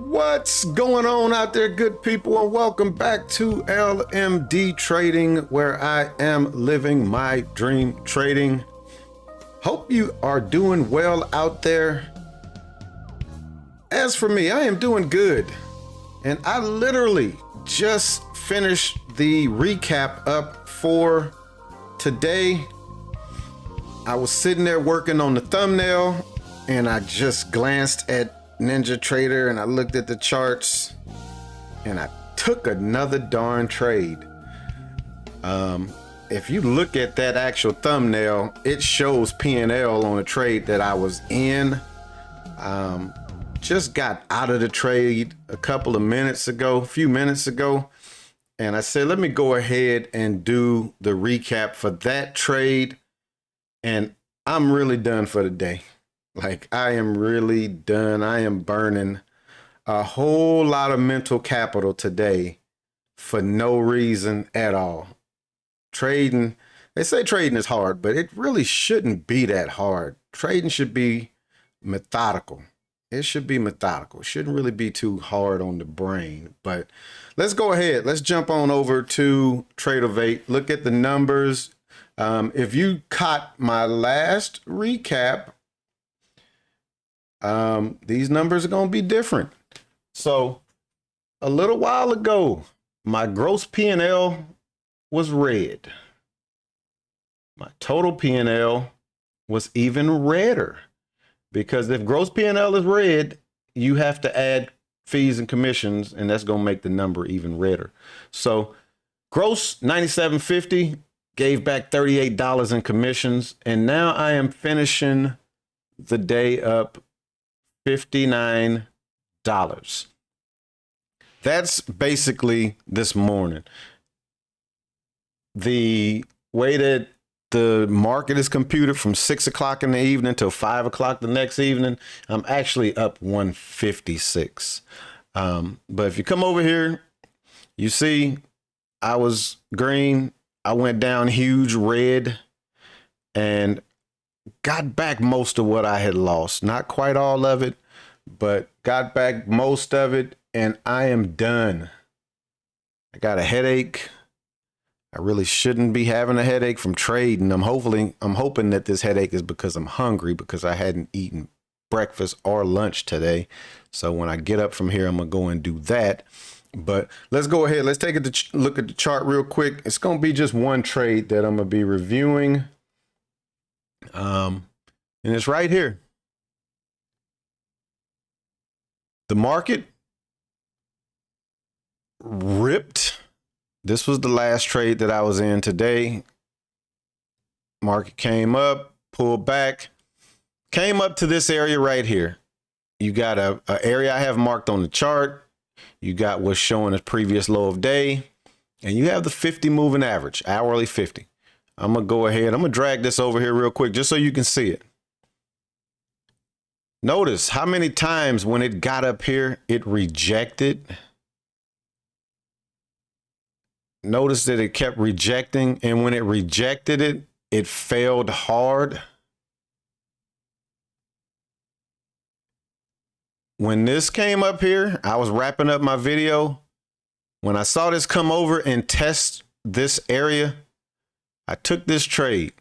What's going on out there, good people, and welcome back to LMD Trading, where I am living my dream trading. Hope you are doing well out there. As for me, I am doing good, and I literally just finished the recap up for today. I was sitting there working on the thumbnail, and I just glanced at Ninja Trader and I looked at the charts and I took another darn trade. If you look at that actual thumbnail, it shows P&L on a trade that I was in. Just got out of the trade a few minutes ago, and I said, let me go ahead and do the recap for that trade. And I'm really done for the day. Like, I am really done. I am burning a whole lot of mental capital today for no reason at all. Trading, they say trading is hard, but it really shouldn't be that hard. Trading should be methodical. It should be methodical. It shouldn't really be too hard on the brain. But let's go ahead. Let's jump on over to TRADERVUE. Look at the numbers. If you caught my last recap, these numbers are going to be different. So a little while ago, my gross P&L was red. My total P&L was even redder, because if gross P&L is red, you have to add fees and commissions, and that's going to make the number even redder. So gross $97.50, gave back $38 in commissions, and now I am finishing the day up $59. That's basically this morning. The way that the market is computed from 6 o'clock in the evening till 5 o'clock the next evening, I'm actually up 156. But if you come over here, you see I was green. I went down huge red and got back most of what I had lost. Not quite all of it, but got back most of it, and I am done. I got a headache. I really shouldn't be having a headache from trading. I'm hoping that this headache is because I'm hungry, because I hadn't eaten breakfast or lunch today. So when I get up from here, I'm going to go and do that. But let's go ahead. Let's take a look at the chart real quick. It's going to be just one trade that I'm going to be reviewing. And it's right here. The market ripped. This was the last trade that I was in today. Market came up, pulled back, came up to this area right here. You got a area I have marked on the chart. You got what's showing a previous low of day, and you have the 50 moving average, hourly 50. I'm going to go ahead. I'm going to drag this over here real quick just so you can see it. Notice how many times when it got up here, it rejected. Notice that it kept rejecting, and when it rejected it, it failed hard. When this came up here, I was wrapping up my video. When I saw this come over and test this area, I took this trade.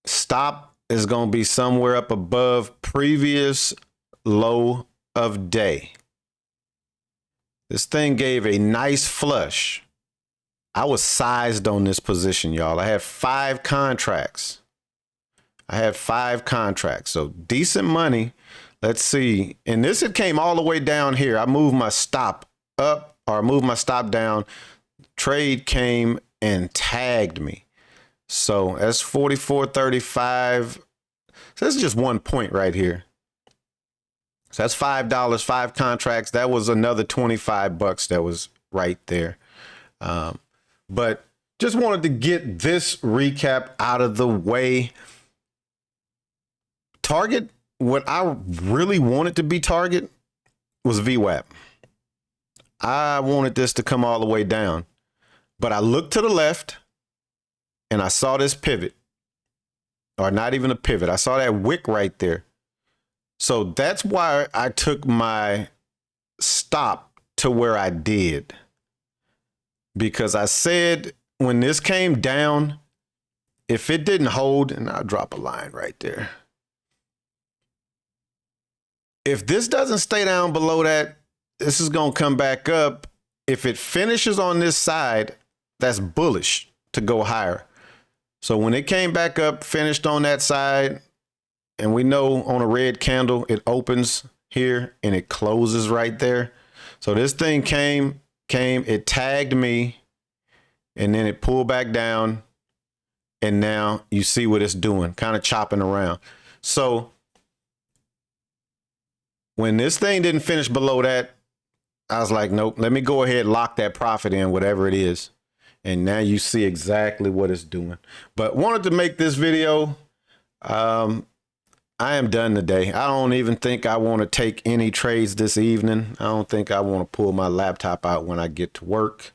Stop is going to be somewhere up above previous low of day. This thing gave a nice flush. I was sized on this position, y'all. I had 5 contracts. So decent money. Let's see. And this, it came all the way down here. I moved my stop up, or moved my stop down. Trade came and tagged me. So that's 44.35. So that's just 1 point right here. So that's $5, 5 contracts. That was another $25 that was right there. But just wanted to get this recap out of the way. Target, what I really wanted to be target was VWAP. I wanted this to come all the way down, but I looked to the left and I saw this pivot, or not even a pivot. I saw that wick right there. So that's why I took my stop to where I did. Because I said when this came down, if it didn't hold, and I'll drop a line right there. If this doesn't stay down below that, this is going to come back up. If it finishes on this side, that's bullish to go higher. So when it came back up, finished on that side, and we know on a red candle, it opens here and it closes right there. So this thing came, it tagged me, and then it pulled back down. And now you see what it's doing, kind of chopping around. So when this thing didn't finish below that, I was like, nope, let me go ahead, lock that profit in, whatever it is. And now you see exactly what it's doing. But wanted to make this video. I am done today. I don't even think I want to take any trades this evening. I don't think I want to pull my laptop out when I get to work.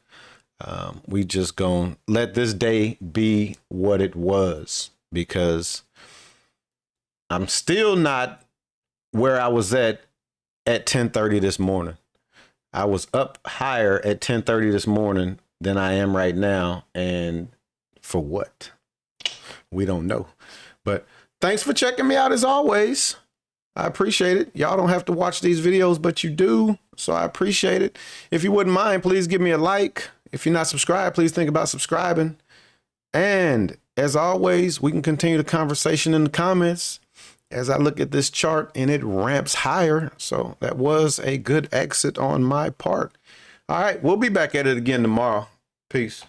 We just gonna let this day be what it was, because I'm still not where I was at 10:30 this morning. I was up higher at 10:30 this morning than I am right now. And for what? We don't know. But thanks for checking me out as always. I appreciate it. Y'all don't have to watch these videos, but you do. So I appreciate it. If you wouldn't mind, please give me a like. If you're not subscribed, please think about subscribing. And as always, we can continue the conversation in the comments as I look at this chart and it ramps higher. So that was a good exit on my part. All right, we'll be back at it again tomorrow. Peace.